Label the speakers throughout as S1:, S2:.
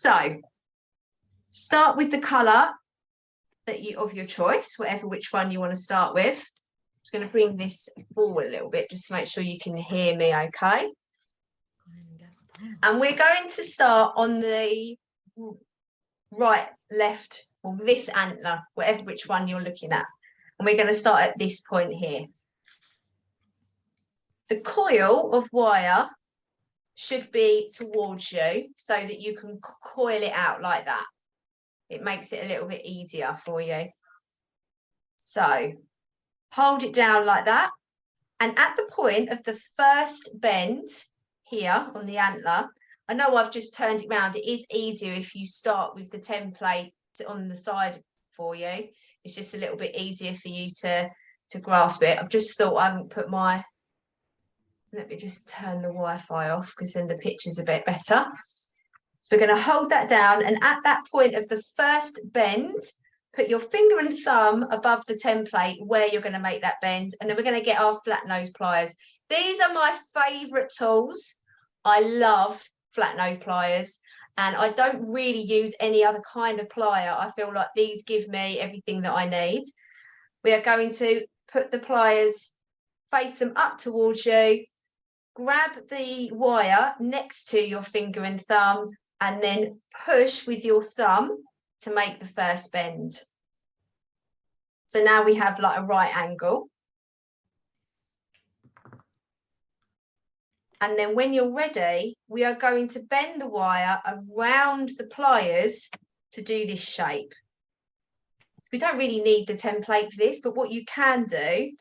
S1: So start with the colour of your choice, which one you want to start with. I'm just going to bring this forward a little bit just to make sure you can hear me okay. And we're going to start on the right, left, or this antler, which one you're looking at. And we're going to start at this point here. The coil of wire should be towards you so that you can coil it out like that. It makes it a little bit easier for you. So hold it down like that. And at the point of the first bend here on the antler, I know I've just turned it round. It is easier if you start with the template on the side for you. It's just a little bit easier for you to grasp it. I've just thought I haven't put my... Let me just turn the Wi-Fi off because then the picture's a bit better. So we're going to hold that down. And at that point of the first bend, put your finger and thumb above the template where you're going to make that bend. And then we're going to get our flat nose pliers. These are my favourite tools. I love flat nose pliers. And I don't really use any other kind of plier. I feel like these give me everything that I need. We are going to put the pliers, face them up towards you, grab the wire next to your finger and thumb, and then push with your thumb to make the first bend. So now we have like a right angle. And then when you're ready, we are going to bend the wire around the pliers to do this shape. We don't really need the template for this, but what you can do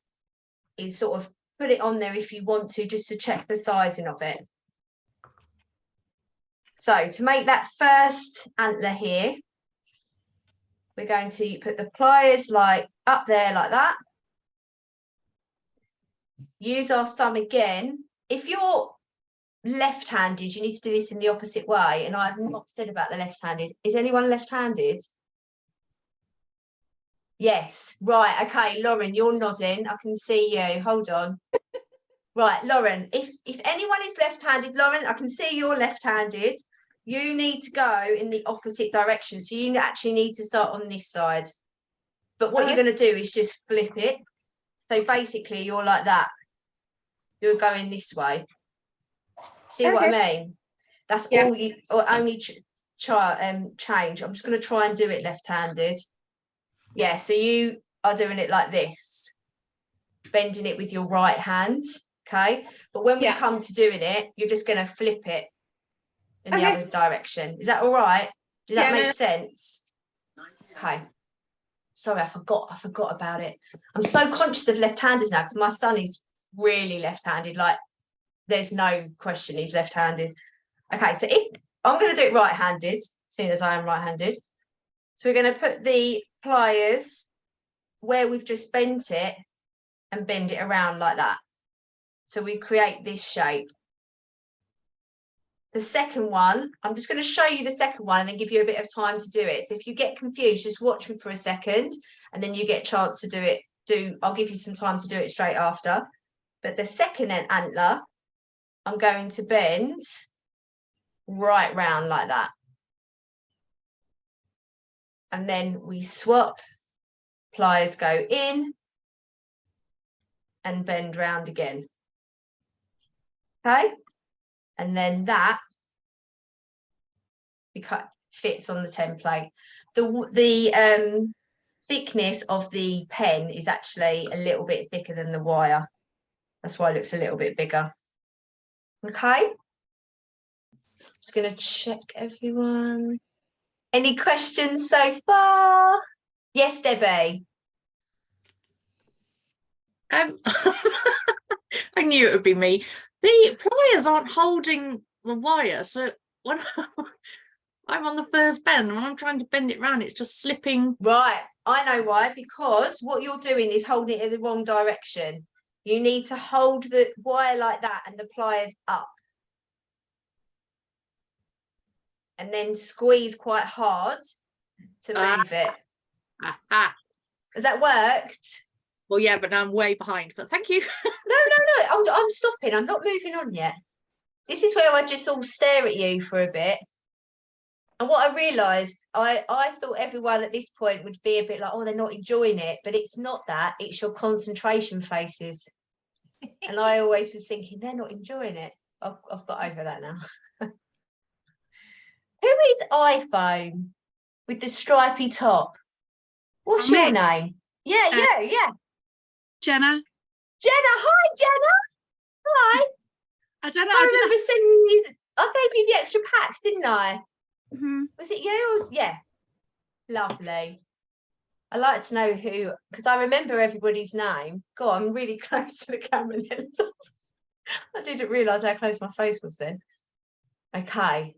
S1: is sort of put it on there if you want to, just to check the sizing of it. So to make that first antler here, we're going to put the pliers like up there like that. Use our thumb again. If you're left-handed, you need to do this in the opposite way. And I have not said about the left-handed. Is anyone left-handed? Yes. Right. Okay, Lauren, you're nodding. I can see you. Hold on. Right, Lauren, if anyone is left-handed, Lauren, I can see you're left-handed. You need to go in the opposite direction. So you actually need to start on this side. But what you're going to do is just flip it. So basically, you're like that. You're going this way. See what I mean? That's all you, or only change. I'm just going to try and do it left-handed. Yeah, so you are doing it like this, bending it with your right hand. Okay, but when we come to doing it, you're just going to flip it in the other direction. Is that all right? Does that make sense? Okay. Sorry, I forgot about it. I'm so conscious of left-handers now because my son is really left-handed. Like, there's no question he's left-handed. Okay, so if I'm going to do it right-handed, seeing as I am right-handed. So we're going to put the pliers where we've just bent it and bend it around like that. So we create this shape. The second one, I'm just going to show you the second one and then give you a bit of time to do it. So if you get confused, just watch me for a second and then you get a chance to do it. I'll give you some time to do it straight after. But the second antler, I'm going to bend right round like that. And then we swap, pliers go in and bend round again. Okay, and then that fits on the template. The thickness of the pen is actually a little bit thicker than the wire. That's why it looks a little bit bigger. Okay, just going to check everyone. Any questions so far? Yes, Debbie.
S2: I knew it would be me. The pliers aren't holding the wire, so when I'm on the first bend, when I'm trying to bend it round, it's just slipping.
S1: Right, I know why. Because what you're doing is holding it in the wrong direction. You need to hold the wire like that and the pliers up. And then squeeze quite hard to move it. Has that worked?
S2: Well, yeah, but now I'm way behind, but thank you.
S1: No, I'm stopping. I'm not moving on yet. This is where I just all stare at you for a bit. And what I realised, I thought everyone at this point would be a bit like, oh, they're not enjoying it. But it's not that. It's your concentration faces. And I always was thinking, they're not enjoying it. I've got over that now. Who is iPhone with the stripy top? What's your name? Yeah, yeah.
S3: Jenna.
S1: Jenna. Hi, Jenna. Hi.
S3: I don't know.
S1: I remember sending you, I gave you the extra packs, didn't I?
S3: Mm-hmm.
S1: Was it you? Yeah. Lovely. I like to know who, because I remember everybody's name. God, I'm really close to the camera then. I didn't realise how close my face was then. Okay.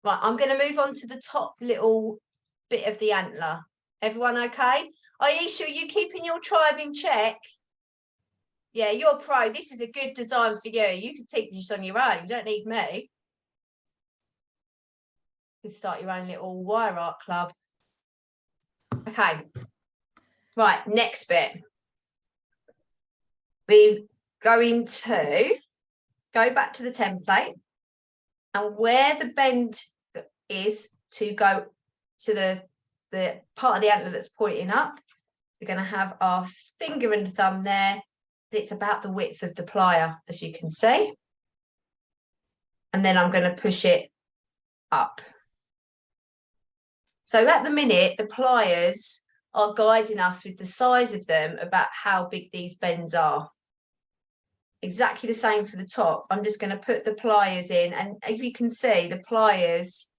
S1: Right, I'm going to move on to the top little bit of the antler. Everyone okay? Aisha, are you keeping your tribe in check? Yeah, you're pro. This is a good design for you. You can teach this on your own. You don't need me. You can start your own little wire art club. Okay. Right, next bit. We're going to go back to the template, and where the bend is to go to the part of the antler that's pointing up, we're going to have our finger and thumb there, but it's about the width of the plier, as you can see. And then I'm going to push it up. So at the minute, the pliers are guiding us with the size of them about how big these bends are. Exactly the same for the top. I'm just going to put the pliers in, and as you can see, the pliers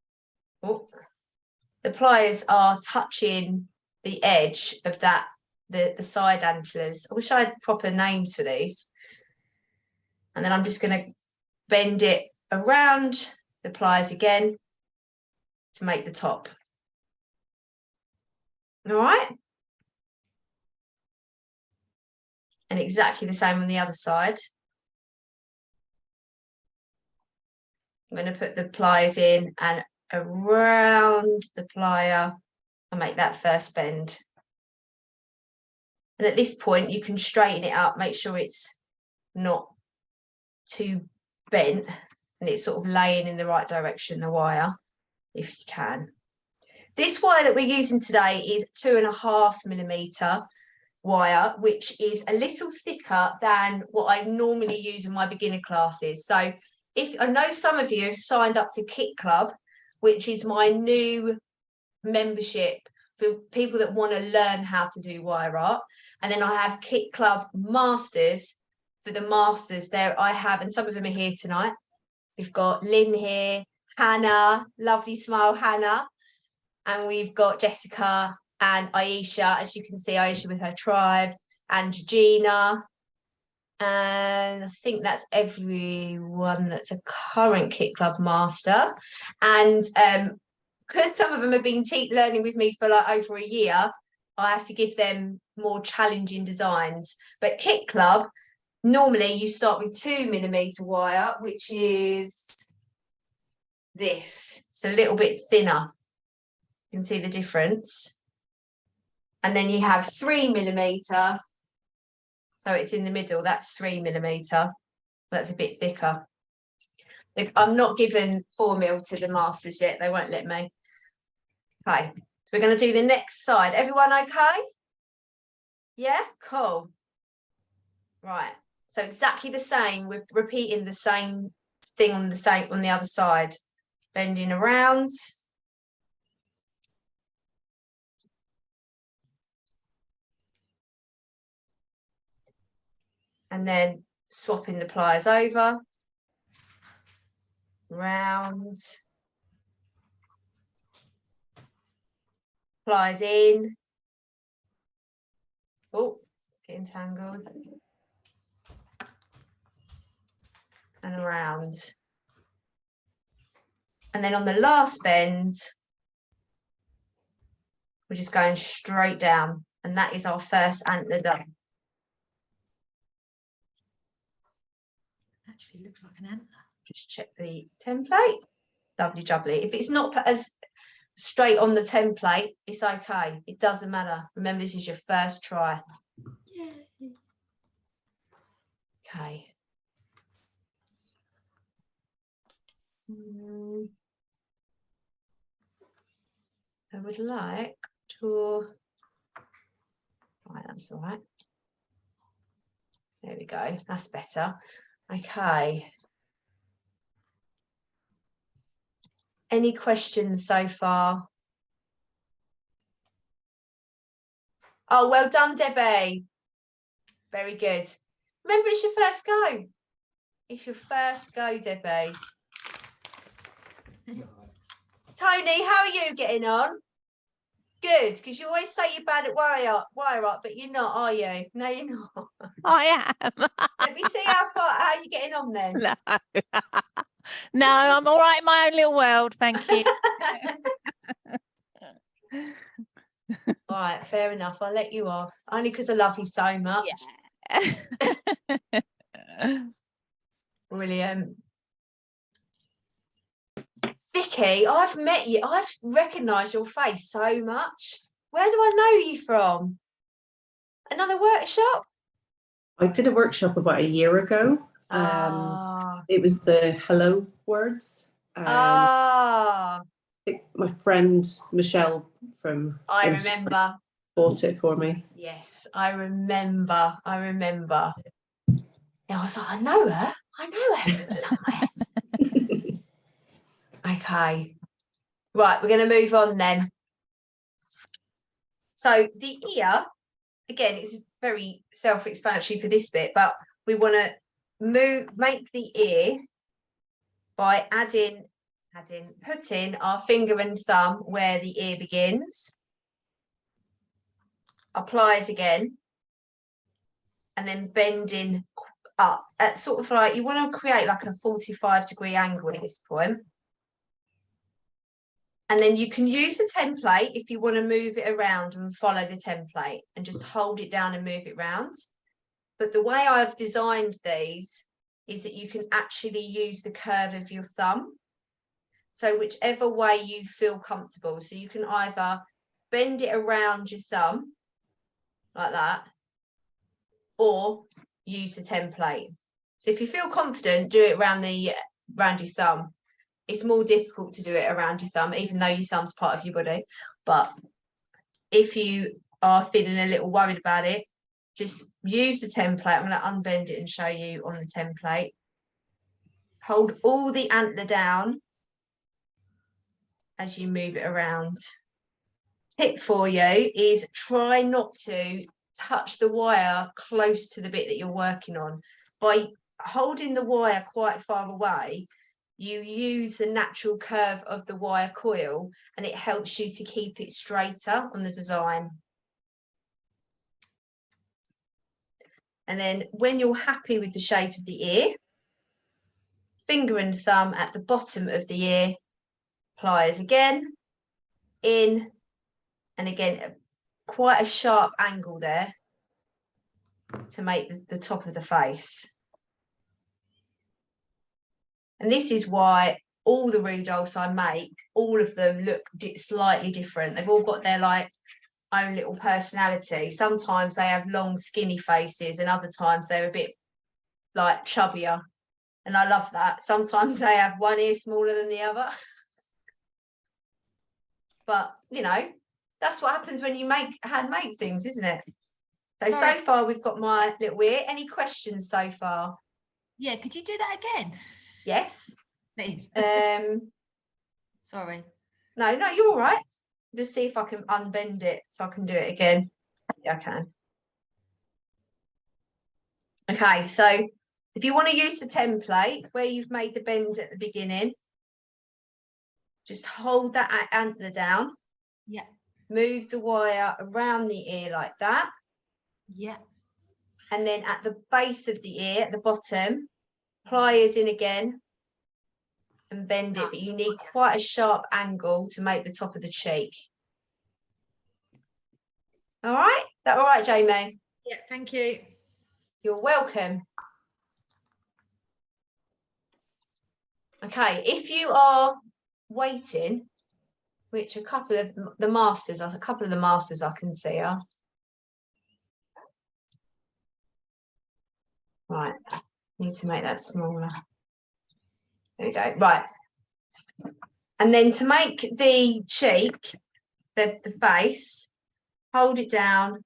S1: are touching the edge of that, the side antlers. I wish I had proper names for these. And then I'm just going to bend it around the pliers again to make the top. All right. And exactly the same on the other side. I'm going to put the pliers in and around the plier and make that first bend. And at this point, you can straighten it up, make sure it's not too bent and it's sort of laying in the right direction, the wire, if you can. This wire that we're using today is 2.5mm wire, which is a little thicker than what I normally use in my beginner classes. So if I know some of you have signed up to Kit Club, which is my new membership for people that want to learn how to do wire art. And then I have Kit Club Masters for the masters there. I have, and some of them are here tonight. We've got Lynn here, Hannah, lovely smile Hannah, and we've got Jessica and Aisha, as you can see, Aisha with her tribe, and Gina. And I think that's everyone that's a current Kit Club master. And because some of them have been learning with me for like over a year, I have to give them more challenging designs. But Kit Club, normally you start with 2mm wire, which is this. It's a little bit thinner. You can see the difference. And then you have 3mm. So it's in the middle. That's 3mm. That's a bit thicker. I'm not given 4mm to the masters yet. They won't let me. Okay. So we're going to do the next side. Everyone okay? Yeah? Cool. Right. So exactly the same. We're repeating the same thing on the other side. Bending around. And then swapping the pliers over. Round. Pliers in. Oh, it's getting tangled. And around. And then on the last bend, we're just going straight down. And that is our first antler done.
S2: Actually looks like an antler.
S1: Just check the template. Lovely jubbly. If it's not as straight on the template, it's okay. It doesn't matter. Remember, this is your first try.
S2: Yay.
S1: Okay. I would like to, right, that's all right. There we go, that's better. Okay. Any questions so far? Oh, well done, Debbie. Very good. Remember, it's your first go. It's your first go, Debbie. Tony, how are you getting on? Good, because you always say you're bad at wire up, but you're not, are you? No, you're not.
S3: I am.
S1: Let me see how you're getting on then.
S3: No. No, I'm all right in my own little world, thank you.
S1: All right, fair enough. I'll let you off. Only because I love you so much.
S3: Yeah.
S1: Brilliant. Vicky, I've met you. I've recognised your face so much. Where do I know you from? Another workshop?
S4: I did a workshop about a year ago. It was the hello words.
S1: Ah,
S4: My friend Michelle from
S1: I
S4: Instagram
S1: remember.
S4: bought it for me.
S1: Yes, I remember. Yeah, I was like, I know her from somewhere. Okay. Right, we're going to move on then. So the ear, again, it's very self-explanatory for this bit, but we want to make the ear by putting our finger and thumb where the ear begins, applies again, and then bending up at sort of like, you want to create like a 45-degree angle at this point. And then you can use a template if you want to move it around and follow the template and just hold it down and move it around. But the way I've designed these is that you can actually use the curve of your thumb. So whichever way you feel comfortable. So you can either bend it around your thumb like that, or use the template. So if you feel confident, do it around your thumb. It's more difficult to do it around your thumb, even though your thumb's part of your body. But if you are feeling a little worried about it, just use the template. I'm going to unbend it and show you on the template. Hold all the antler down as you move it around. Tip for you is try not to touch the wire close to the bit that you're working on. By holding the wire quite far away, you use the natural curve of the wire coil and it helps you to keep it straighter on the design. And then when you're happy with the shape of the ear, finger and thumb at the bottom of the ear, pliers again, in, and again, quite a sharp angle there to make the top of the face. And this is why all the Rudolphs I make, all of them look slightly different. They've all got their like own little personality. Sometimes they have long, skinny faces, and other times they're a bit like chubbier. And I love that. Sometimes they have one ear smaller than the other. But, you know, that's what happens when you handmade things, isn't it? So far we've got my little ear. Any questions so far?
S5: Yeah, could you do that again?
S1: Yes.
S5: Please. Sorry.
S1: No, you're all right. Just see if I can unbend it so I can do it again. Yeah, I can. Okay, so if you want to use the template where you've made the bend at the beginning, just hold that antler down.
S5: Yeah.
S1: Move the wire around the ear like that.
S5: Yeah.
S1: And then at the base of the ear, at the bottom, pliers in again and bend it, but you need quite a sharp angle to make the top of the cheek. All right? That all right, Jamie?
S5: Yeah, thank you.
S1: You're welcome. Okay, if you are waiting, which a couple of the masters I can see are. Right, need to make that smaller. There we go. Right. And then to make the cheek, the face, hold it down,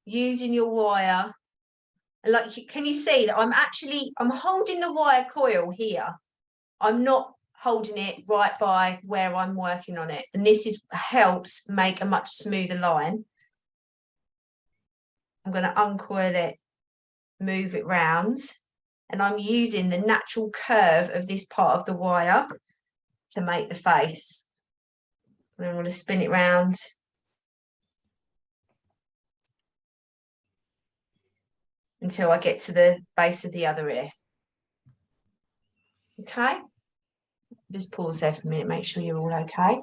S1: using your wire. And like, can you see that I'm holding the wire coil here. I'm not holding it right by where I'm working on it. And this helps make a much smoother line. I'm going to uncoil it, move it round, and I'm using the natural curve of this part of the wire to make the face. And I'm going to spin it round. Until I get to the base of the other ear. Okay, just pause there for a minute, make sure you're all okay.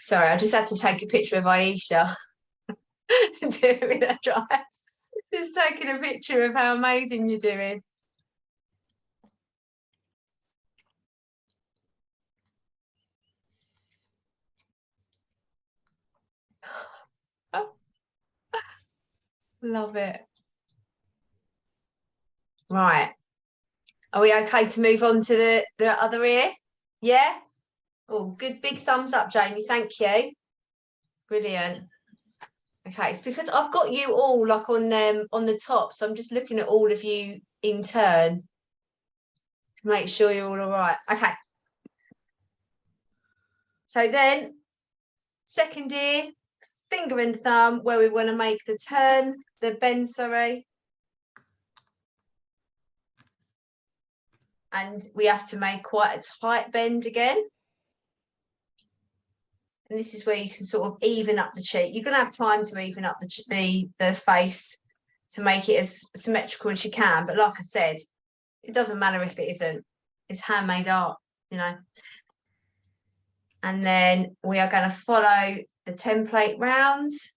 S1: Sorry, I just had to take a picture of Aisha doing a drive. Just taking a picture of how amazing you're doing. Oh, love it. Right. Are we okay to move on to the other ear? Yeah? Oh, good big thumbs up, Jamie. Thank you. Brilliant. Okay, it's because I've got you all like on the top, so I'm just looking at all of you in turn to make sure you're all right. Okay. So then, second ear, finger and thumb, where we want to make the turn, the bend, sorry. And we have to make quite a tight bend again. And this is where you can sort of even up the cheek. You're going to have time to even up the face to make it as symmetrical as you can. But like I said, it doesn't matter if it isn't. It's handmade art, you know. And then we are going to follow the template rounds.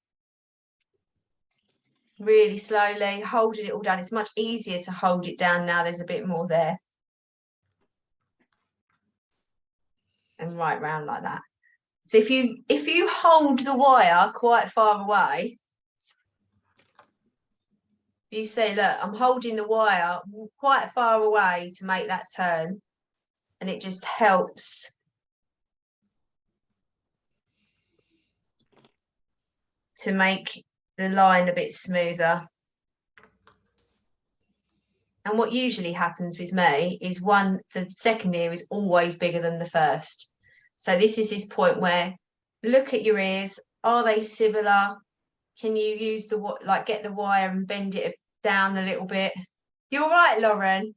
S1: Really slowly, holding it all down. It's much easier to hold it down now. There's a bit more there. And right round like that. So if you hold the wire quite far away, you say, look, I'm holding the wire quite far away to make that turn, and it just helps to make the line a bit smoother. And what usually happens with me is the second ear is always bigger than the first. So this is this point where look at your ears. Are they similar? Can you use get the wire and bend it down a little bit? You're right, Lauren.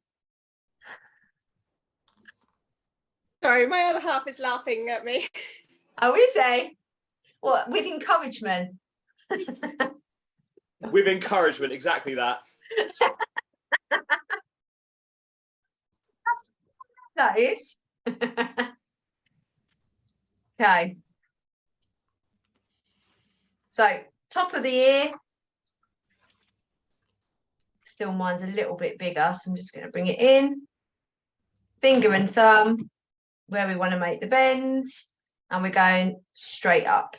S6: Sorry, my other half is laughing at me.
S1: Oh, is he? What, with encouragement?
S7: With encouragement, exactly that.
S1: That is. Okay. So top of the ear. Still mine's a little bit bigger, so I'm just going to bring it in. Finger and thumb, where we want to make the bend, and we're going straight up.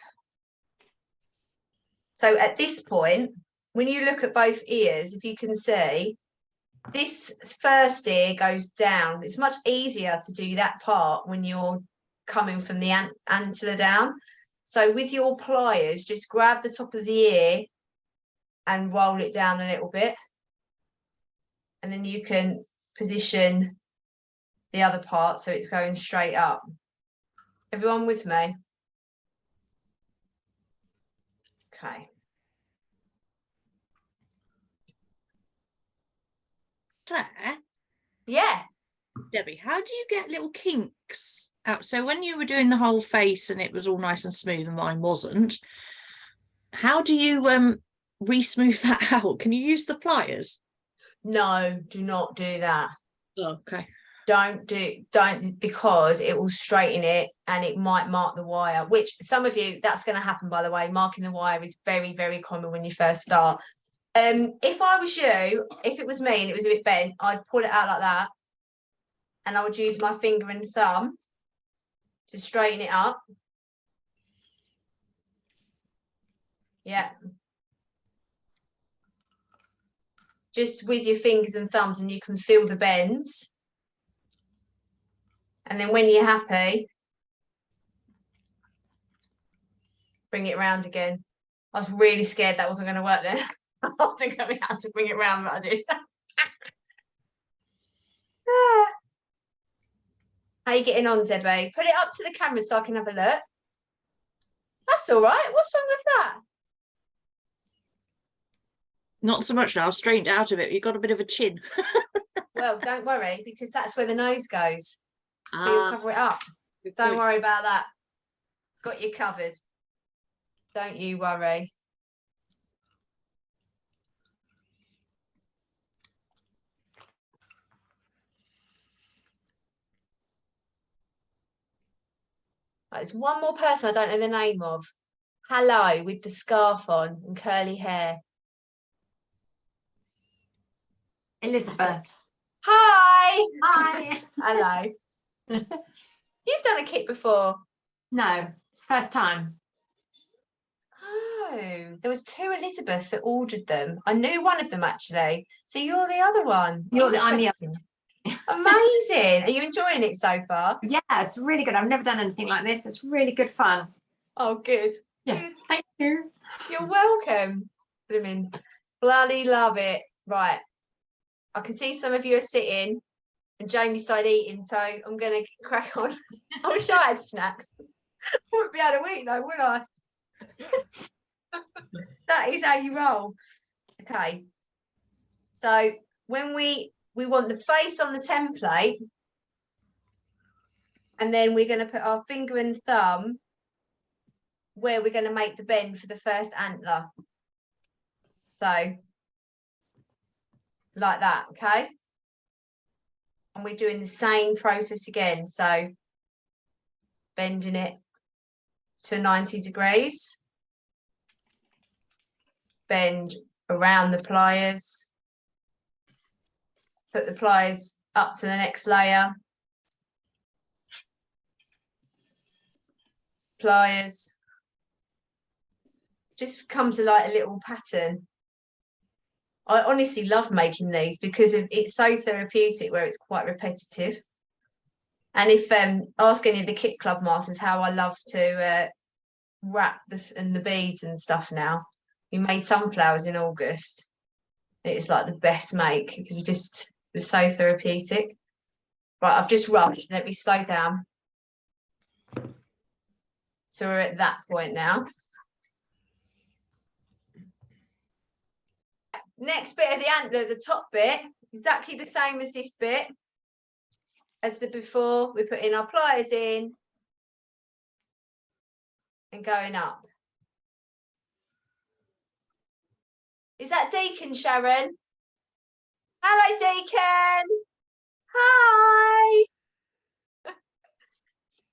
S1: So at this point, when you look at both ears, if you can see, this first ear goes down. It's much easier to do that part when you're coming from the antler down. So with your pliers, just grab the top of the ear and roll it down a little bit. And then you can position the other part so it's going straight up. Everyone with me? Okay.
S2: Claire,
S1: Yeah.
S2: Debbie, how do you get little kinks out? So when you were doing the whole face and it was all nice and smooth and mine wasn't, how do you re-smooth that out? Can you use the pliers?
S1: No, do not do that.
S2: Oh, okay.
S1: don't because it will straighten it and it might mark the wire, which some of you, that's going to happen, by the way. Marking the wire is very, very common when you first start. If I was you, if it was me and it was a bit bent, I'd pull it out like that, and I would use my finger and thumb to straighten it up. Yeah. Just with your fingers and thumbs, and you can feel the bends. And then when you're happy, bring it around again. I was really scared that wasn't going to work then. I don't think I had to bring it around, but I did. How are you getting on, Debbie? Put it up to the camera so I can have a look. That's all right. What's wrong with that?
S2: Not so much now. I've straightened it out a bit. You've got a bit of a chin.
S1: Well, don't worry, because that's where the nose goes. So you'll cover it up.
S2: Good
S1: Don't
S2: point.
S1: worry about that. Got you covered. Don't you worry. There's one more person I don't know the name of. Hello, with the scarf on and curly hair.
S8: Elizabeth.
S1: Hi.
S8: Hi.
S1: Hello. You've done a kit before.
S8: No, it's first time.
S1: Oh, there was 2 Elizabeths that ordered them. I knew one of them actually. So you're the other one.
S8: I'm the other.
S1: Interesting. Amazing. Are you enjoying it so far?
S8: Yeah, it's really good. I've never done anything like this. It's really good fun.
S1: Oh, good.
S8: Yeah,
S1: Good.
S8: thank you.
S1: You're welcome. Blooming bloody love it. Right. I can see some of you are sitting and Jamie started eating, so I'm going to crack on. I wish I had snacks. I wouldn't be able to eat though, would I? That is how you roll. Okay. So when we want the face on the template, and then we're going to put our finger and thumb where we're going to make the bend for the first antler. So like that, okay? And we're doing the same process again. So bending it to 90 degrees. Bend around the pliers. Put the pliers up to the next layer. Pliers. Just comes to like a little pattern. I honestly love making these because it's so therapeutic where it's quite repetitive. And if ask any of the kit club masters how I love to wrap this and the beads and stuff now. We made sunflowers in August. It's like the best make because it was so therapeutic. Right, I've just rushed. Let me slow down. So we're at that point now. Next bit of the antler, the top bit, exactly the same as this bit. As the before, we're putting our pliers in and going up. Is that Deacon, Sharon? Hello, Deacon. Hi.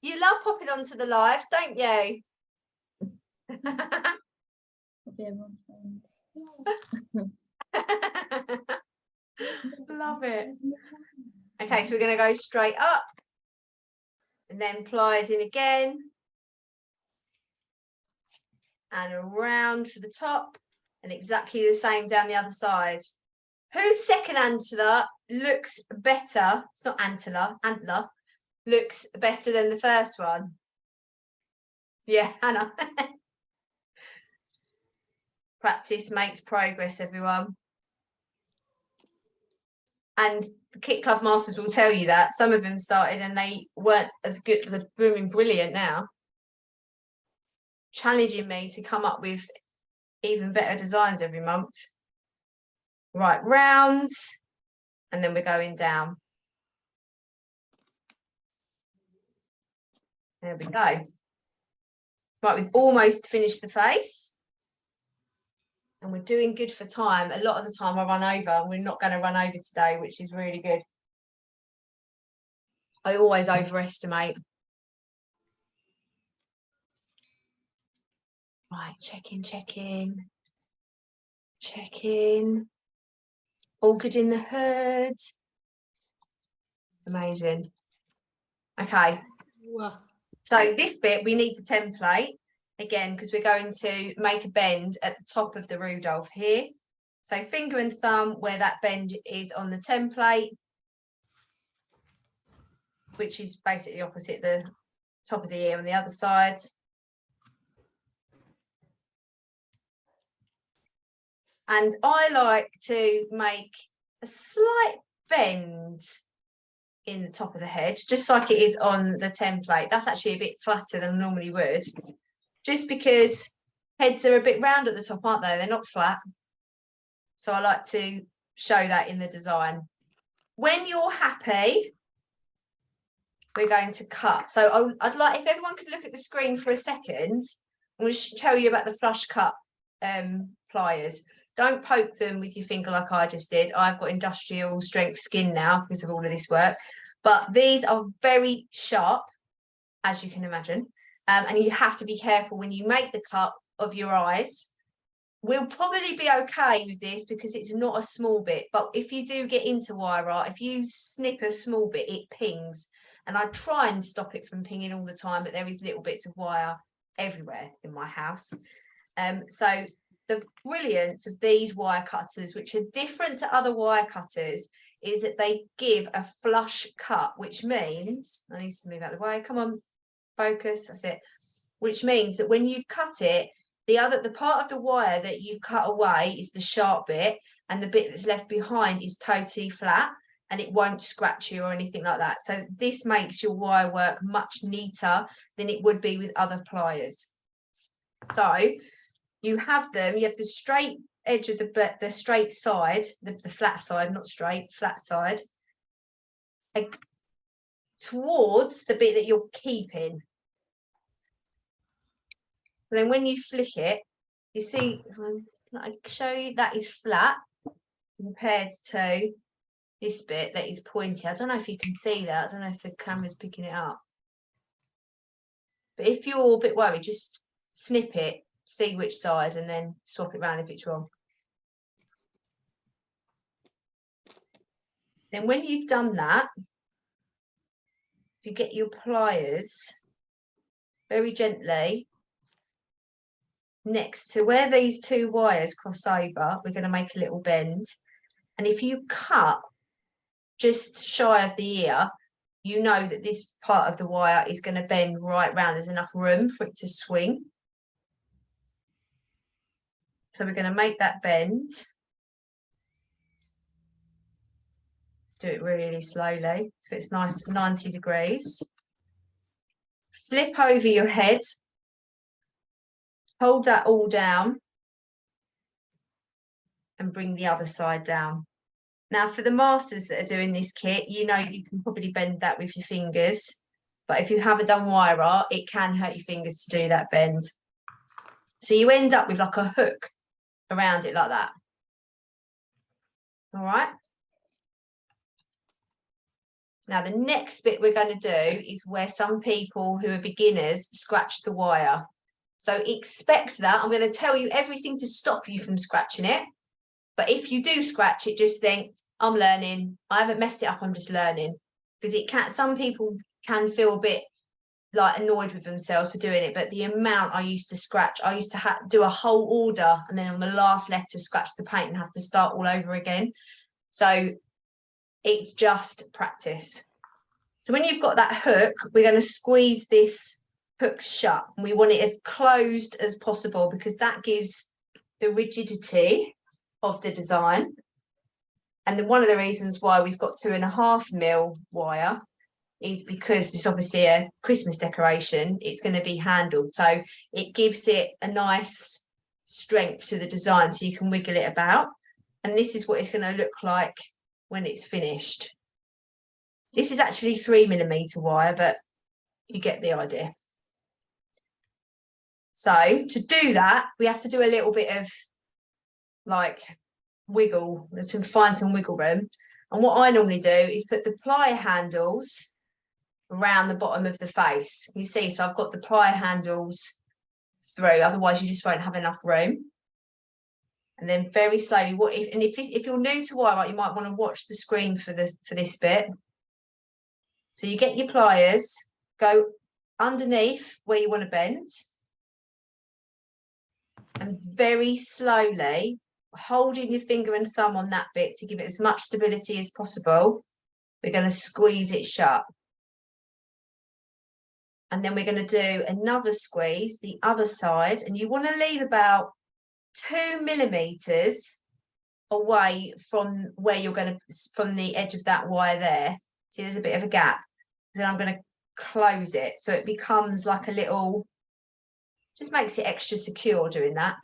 S1: You love popping onto the lives, don't you? Love it. Okay, so we're going to go straight up and then pliers in again and around for the top and exactly the same down the other side. Whose second antler looks better? It's not antler, looks better than the first one. Yeah, Hannah. Practice makes progress, everyone. And the kit club masters will tell you that. Some of them started and they weren't as good. They're booming brilliant now. Challenging me to come up with even better designs every month. Right, rounds, and then we're going down. There we go. Right, we've almost finished the face. And we're doing good for time. A lot of the time I run over, and we're not going to run over today, which is really good. I always overestimate. Right, check in. All good in the hood. Amazing. Okay.
S5: Whoa.
S1: So this bit, we need the template again, because we're going to make a bend at the top of the Rudolph here. So finger and thumb where that bend is on the template, which is basically opposite the top of the ear on the other side. And I like to make a slight bend in the top of the head, just like it is on the template. That's actually a bit flatter than I normally would, just because heads are a bit round at the top, aren't they? They're not flat. So I like to show that in the design. When you're happy, we're going to cut. So I'd like if everyone could look at the screen for a second. I'm going to tell you about the flush cut pliers. Don't poke them with your finger like I just did. I've got industrial strength skin now because of all of this work. But these are very sharp, as you can imagine. And you have to be careful when you make the cut of your eyes. We'll probably be okay with this because it's not a small bit. But if you do get into wire art, if you snip a small bit, it pings. And I try and stop it from pinging all the time, but there is little bits of wire everywhere in my house. So the brilliance of these wire cutters, which are different to other wire cutters, is that they give a flush cut, which means, I need to move out of the way, come on, focus, that's it, which means that when you've cut it, the part of the wire that you've cut away is the sharp bit, and the bit that's left behind is totally flat, and it won't scratch you or anything like that. So this makes your wire work much neater than it would be with other pliers. So you have the straight edge of the straight side, the flat side, not straight, flat side, towards the bit that you're keeping. So then when you flick it, you see, I show you, that is flat compared to this bit that is pointy. I don't know if you can see that. I don't know if the camera's picking it up. But if you're a bit worried, just snip it, see which side, and then swap it around if it's wrong. Then when you've done that, if you get your pliers very gently next to where these two wires cross over, we're going to make a little bend. And if you cut just shy of the ear, you know that this part of the wire is going to bend right round. There's enough room for it to swing. So we're going to make that bend. Do it really slowly so it's nice, 90 degrees. Flip over your head. Hold that all down. And bring the other side down. Now for the masters that are doing this kit, you know you can probably bend that with your fingers. But if you haven't done wire art, it can hurt your fingers to do that bend. So you end up with like a hook around it like that. All right. Now the next bit we're going to do is where some people who are beginners scratch the wire. So expect that. I'm going to tell you everything to stop you from scratching it. But if you do scratch it, just think, I'm learning. I haven't messed it up. I'm just learning. Because it can, some people can feel a bit like annoyed with themselves for doing it. But the amount I used to scratch, I used to do a whole order and then on the last letter scratch the paint and have to start all over again. So it's just practice. So when you've got that hook, we're going to squeeze this hook shut. And we want it as closed as possible because that gives the rigidity of the design. And then one of the reasons why we've got 2.5 mil wire is because it's obviously a Christmas decoration. It's going to be handled. So it gives it a nice strength to the design so you can wiggle it about. And this is what it's going to look like when it's finished. This is actually 3mm wire, but you get the idea. So to do that, we have to do a little bit of like wiggle to find some wiggle room. And what I normally do is put the plier handles around the bottom of the face. You see, so I've got the plier handles through, otherwise you just won't have enough room. And then very slowly, if you're new to wire art, you might want to watch the screen for this bit. So you get your pliers, go underneath where you want to bend, and very slowly, holding your finger and thumb on that bit to give it as much stability as possible, we're going to squeeze it shut. And then we're going to do another squeeze the other side, and you want to leave about 2 millimeters away from where you're going to, from the edge of that wire there. See, there's a bit of a gap. Then I'm going to close it so it becomes like a little, just makes it extra secure doing that.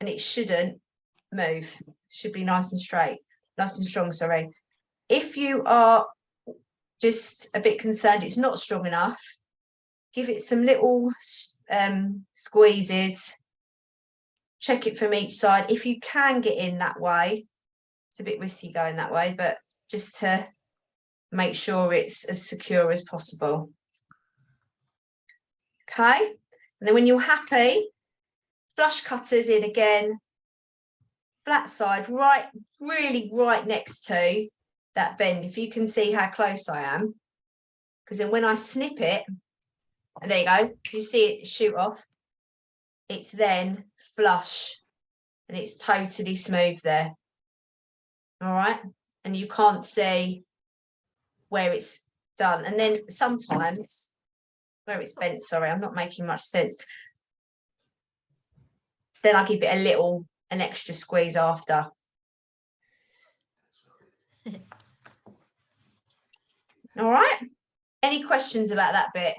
S1: And it shouldn't move, should be nice and straight, nice and strong, sorry. If you are just a bit concerned it's not strong enough, give it some little squeezes, check it from each side. If you can get in that way, it's a bit risky going that way, but just to make sure it's as secure as possible. Okay, and then when you're happy, flush cutters in again, flat side, right, really right next to that bend, if you can see how close I am, because then when I snip it, and there you go, do you see it shoot off? It's then flush and it's totally smooth there. All right, and you can't see where it's done. And then sometimes where it's bent, sorry, I'm not making much sense, then I give it an extra squeeze after. All right, any questions about that bit?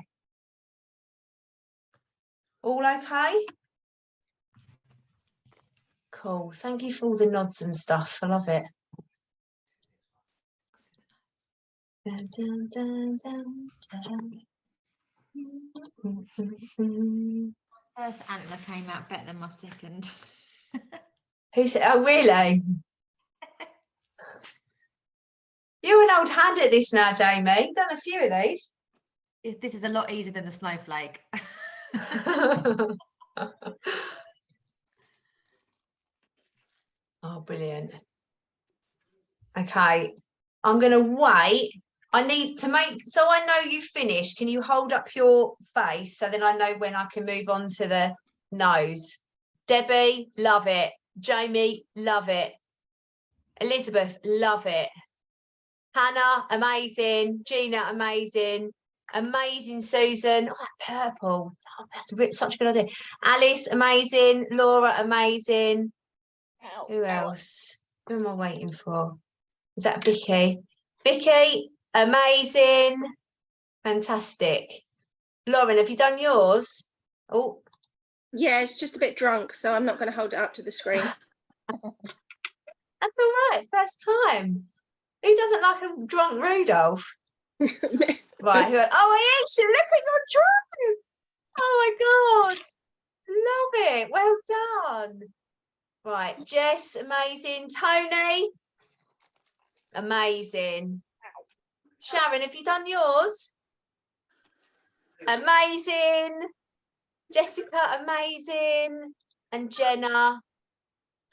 S1: All okay? Cool, thank you for all the nods and stuff, I love it. Dun, dun, dun, dun, dun.
S5: First antler came out better than my second.
S1: Who said, oh really? You're an old hand at this now, Jamie. Done a few of these.
S5: This is a lot easier than the snowflake.
S1: Oh, brilliant. Okay, I'm going to wait. I need to make, so I know you finished. Can you hold up your face so then I know when I can move on to the nose? Debbie, love it. Jamie, love it. Elizabeth, love it. Hannah, amazing. Gina, amazing. Amazing, Susan. Oh, that purple. Oh, that's such a good idea. Alice, amazing. Laura, amazing. Who else? Who am I waiting for? Is that Vicky? Vicky, amazing. Fantastic. Lauren, have you done yours? Oh.
S6: Yeah, it's just a bit drunk, so I'm not going to hold it up to the screen.
S1: That's all right. First time. Who doesn't like a drunk Rudolph? Right. Who? Oh, I actually look at your drunk. Oh my God. Love it. Well done. Right. Jess, amazing. Tony, amazing. Sharon, have you done yours? Amazing. Jessica, amazing. And Jenna.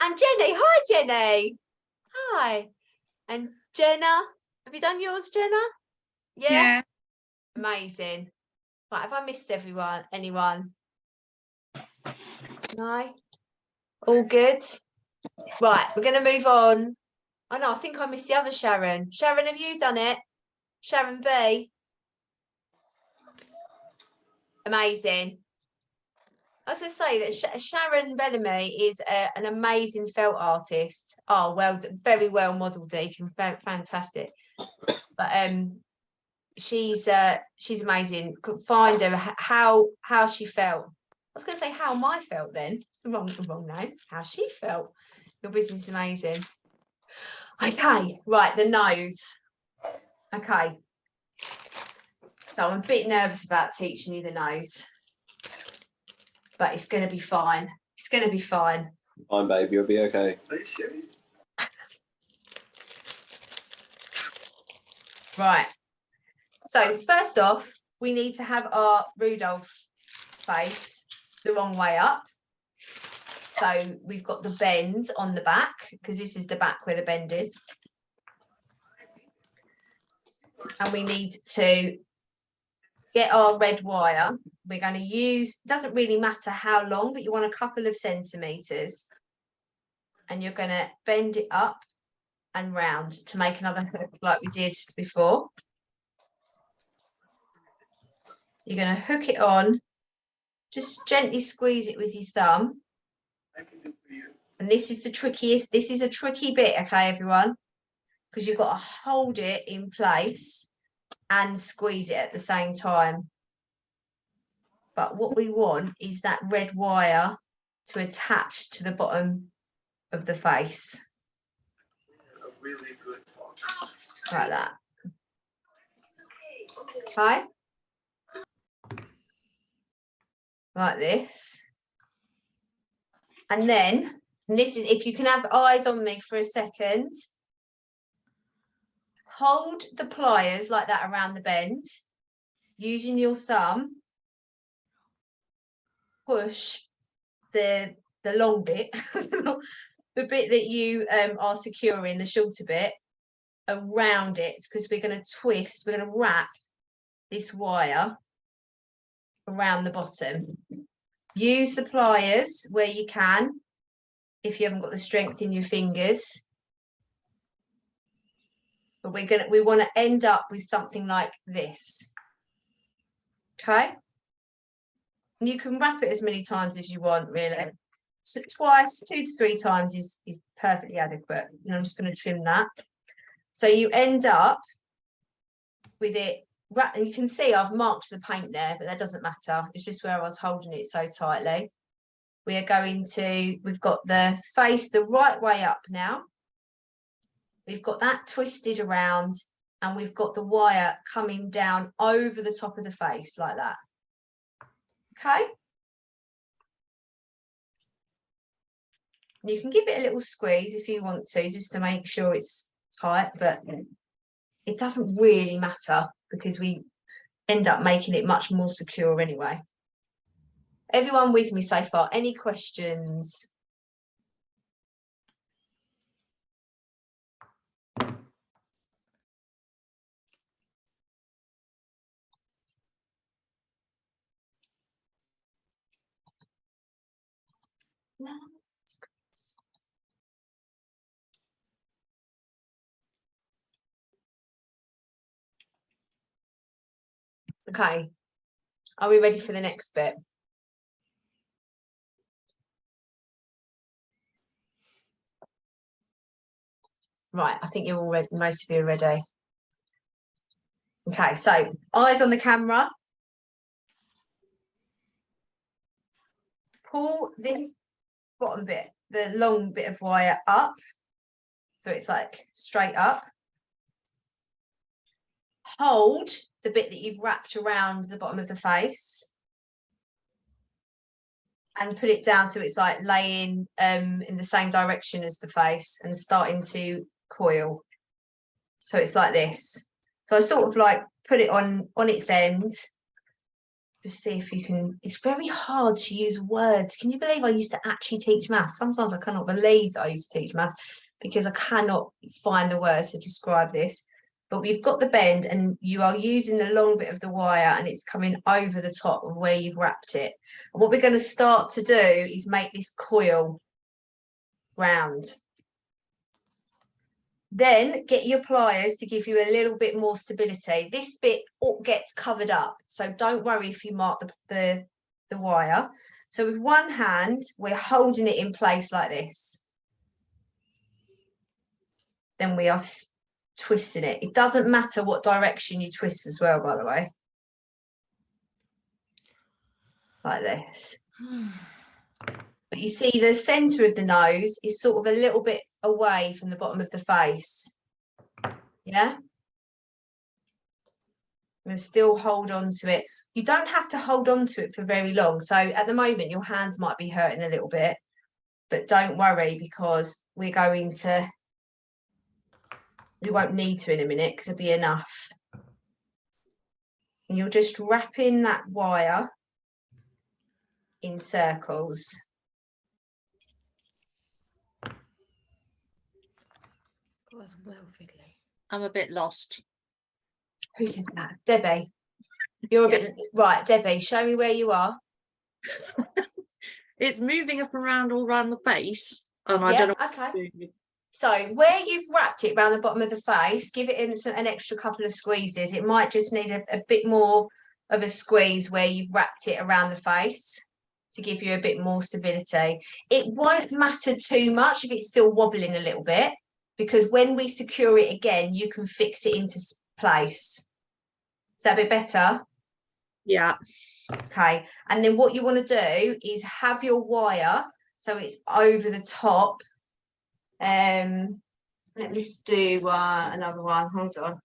S1: And Jenny. Hi, Jenny. Hi. And Jenna, have you done yours, Jenna? Yeah. Amazing. Right, have I missed anyone? No? All good? Right, we're going to move on. Oh no, I think I missed the other Sharon. Sharon, have you done it? Sharon B. Amazing. I was going to say that Sharon Bellamy is an amazing felt artist. Oh, well, very well modelled, Deacon, fantastic. But she's amazing. Could find her how she felt. I was going to say how I felt then. It's the wrong name. How she felt. Your business is amazing. Okay, right, the nose. Okay. So I'm a bit nervous about teaching you the nose. But it's going to be fine. It's going to be fine.
S7: Fine, babe. You'll be okay.
S9: Are you serious?
S1: Right. So first off, we need to have our Rudolph's face the wrong way up. So we've got the bend on the back, because this is the back where the bend is. And we need to get our red wire. We're going to use, doesn't really matter how long, but you want a couple of centimetres. And you're going to bend it up and round to make another hook like we did before. You're going to hook it on, just gently squeeze it with your thumb. And this is the trickiest, this is a tricky bit, okay, everyone? Because you've got to hold it in place and squeeze it at the same time. But what we want is that red wire to attach to the bottom of the face. Like that. Okay. Like this. And then, and this is, if you can have eyes on me for a second, hold the pliers like that around the bend, using your thumb, push the long bit, the bit that you are securing, the shorter bit, around it, because we're going to twist, we're going to wrap this wire around the bottom. Use the pliers where you can, if you haven't got the strength in your fingers. But we want to end up with something like this. Okay? And you can wrap it as many times as you want, really. So twice, 2 to 3 times is perfectly adequate. And I'm just going to trim that. So you end up with it, and you can see I've marked the paint there, but that doesn't matter. It's just where I was holding it so tightly. We are going to, we've got the face the right way up now. We've got that twisted around, and we've got the wire coming down over the top of the face like that. Okay. And you can give it a little squeeze if you want to, just to make sure it's tight, but it doesn't really matter because we end up making it much more secure anyway. Everyone with me so far? Any questions? No. Okay, are we ready for the next bit? Right, I think you're all ready, most of you are ready. Okay, so eyes on the camera. Pull this bottom bit, the long bit of wire up, so it's like straight up. Hold the bit that you've wrapped around the bottom of the face and put it down so it's like laying in the same direction as the face and starting to coil. So it's like this. So I sort of like put it on its end. Just see if you can. It's very hard to use words. Can you believe I used to actually teach maths? Sometimes I cannot believe that I used to teach maths because I cannot find the words to describe this. But we've got the bend and you are using the long bit of the wire and it's coming over the top of where you've wrapped it. And what we're going to start to do is make this coil round. Then get your pliers to give you a little bit more stability. This bit gets covered up, so don't worry if you mark the wire. So with one hand, we're holding it in place like this. Then we are twisting it. It doesn't matter what direction you twist as well, by the way. Like this. But you see the centre of the nose is sort of a little bit away from the bottom of the face. Yeah? And still hold on to it. You don't have to hold on to it for very long. So at the moment, your hands might be hurting a little bit, but don't worry because we're going to, we won't need to in a minute because it'll be enough. And you're just wrapping that wire in circles.
S5: God, that's well fiddly.
S2: I'm a bit lost.
S1: Who said that? Debbie. You're a bit right, Debbie, show me where you are.
S2: It's moving up around all around the face. And I
S1: Yeah,
S2: don't know what
S1: okay.
S2: to do.
S1: So where you've wrapped it around the bottom of the face, give it an extra couple of squeezes. It might just need a bit more of a squeeze where you've wrapped it around the face to give you a bit more stability. It won't matter too much if it's still wobbling a little bit, because when we secure it again, you can fix it into place. Is that a bit better?
S2: Yeah.
S1: Okay. And then what you want to do is have your wire so it's over the top. Let me just do another one. Hold on.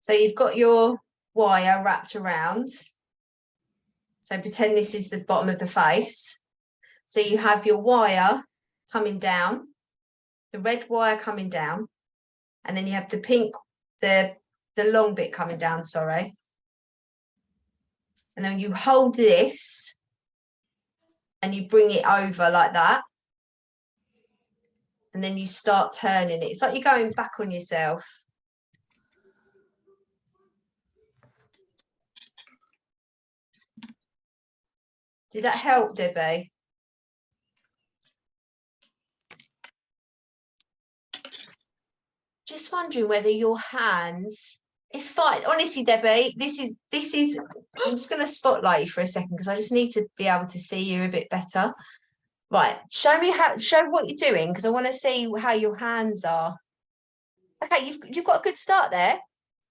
S1: So you've got your wire wrapped around. So pretend this is the bottom of the face. So you have your wire coming down, the red wire coming down, and then you have the pink, the long bit coming down, sorry. And then you hold this and you bring it over like that. And then you start turning it. It's like you're going back on yourself. Did that help, Debbie? Just wondering whether your hands, it's fine. Honestly, Debbie, this is, I'm just going to spotlight you for a second because I just need to be able to see you a bit better. Right, show what you're doing because I want to see how your hands are. Okay, you've got a good start there.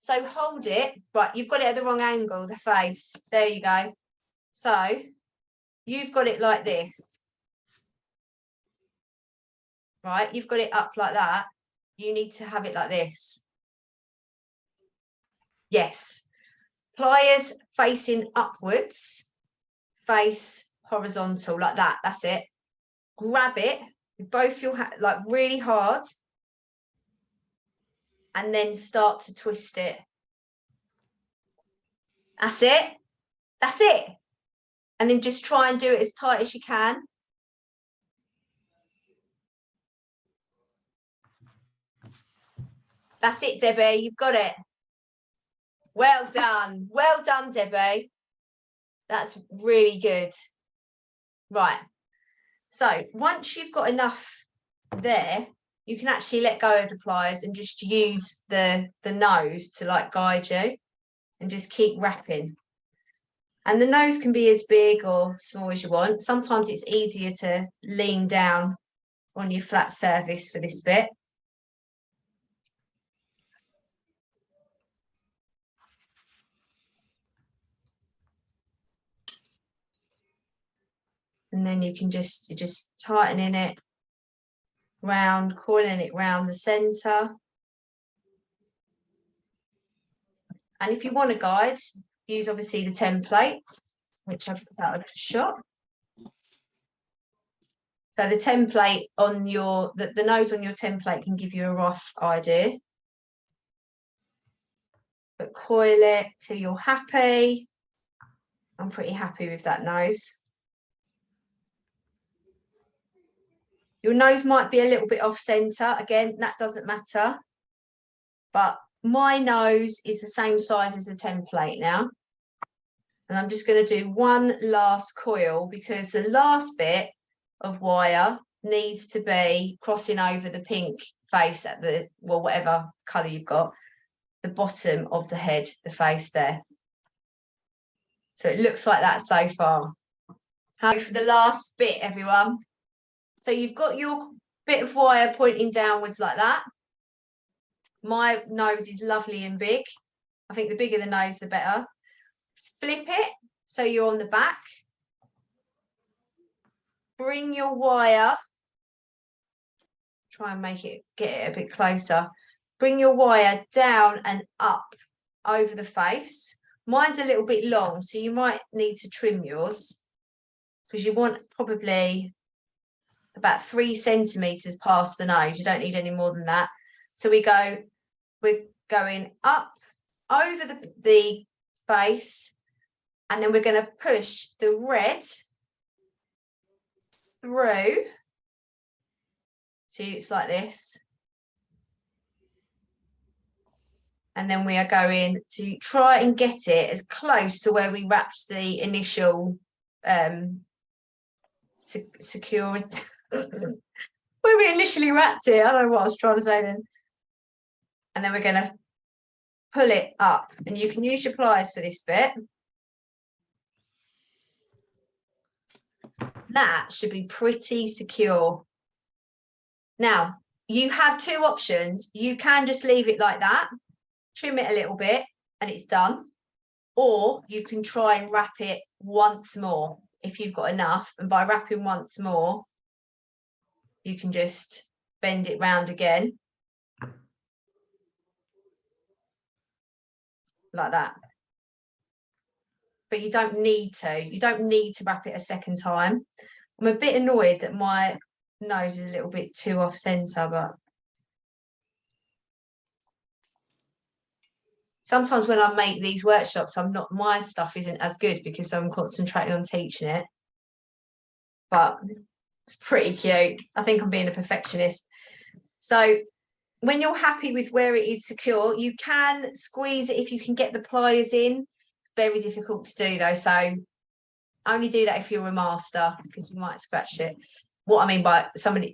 S1: So hold it. Right, you've got it at the wrong angle, the face. There you go. So you've got it like this. Right, you've got it up like that. You need to have it like this. Yes. Pliers facing upwards, face horizontal like that. That's it. Grab it with both your hands, like really hard, and then start to twist it. That's it. That's it. And then just try and do it as tight as you can. That's it, Debbie. You've got it. Well done. Well done, Debbie. That's really good. Right. So once you've got enough there, you can actually let go of the pliers and just use the nose to like guide you and just keep wrapping. And the nose can be as big or small as you want. Sometimes it's easier to lean down on your flat surface for this bit. And then you can you're just tightening it round, coiling it round the centre. And if you want a guide, use obviously the template, which I've put out of the shop. So the template on your, the nose on your template can give you a rough idea. But coil it till you're happy. I'm pretty happy with that nose. Your nose might be a little bit off centre. Again, that doesn't matter. But my nose is the same size as the template now. And I'm just going to do one last coil because the last bit of wire needs to be crossing over the pink face at the, well, whatever colour you've got, the bottom of the head, the face there. So it looks like that so far. How for the last bit, everyone? So you've got your bit of wire pointing downwards like that. My nose is lovely and big. I think the bigger the nose, the better. Flip it so you're on the back. Bring your wire. Try and get it a bit closer. Bring your wire down and up over the face. Mine's a little bit long, so you might need to trim yours. because you want probably about 3 centimeters past the nose. You don't need any more than that. So we're going up over the face, and then we're going to push the red through. See, it's like this. And then we are going to try and get it as close to where we wrapped the initial security. Where we initially wrapped it. I don't know what I was trying to say then. And then we're going to pull it up, and you can use your pliers for this bit. That should be pretty secure. Now, you have 2 options. You can just leave it like that, trim it a little bit, and it's done. Or you can try and wrap it once more if you've got enough. And by wrapping once more, you can just bend it round again. Like that. But you don't need to. You don't need to wrap it a second time. I'm a bit annoyed that my nose is a little bit too off centre, but sometimes when I make these workshops, my stuff isn't as good because I'm concentrating on teaching it. But it's pretty cute. I think I'm being a perfectionist. So when you're happy with where it is secure, you can squeeze it if you can get the pliers in. Very difficult to do though, so only do that if you're a master, because you might scratch it. What I mean by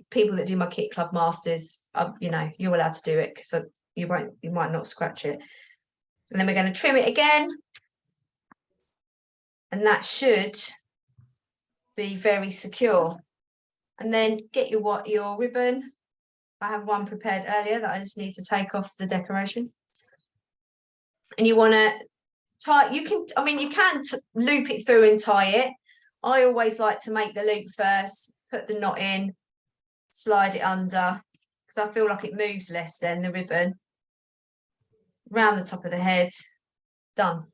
S1: people that do my Kit Club masters, you know, you're allowed to do it, because you might not scratch it. And then we're going to trim it again, and that should be very secure. And then get your ribbon. I have one prepared earlier that I just need to take off the decoration. And you want to tie, you can loop it through and tie it. I always like to make the loop first, put the knot in, slide it under, because I feel like it moves less than the ribbon. Round the top of the head, done.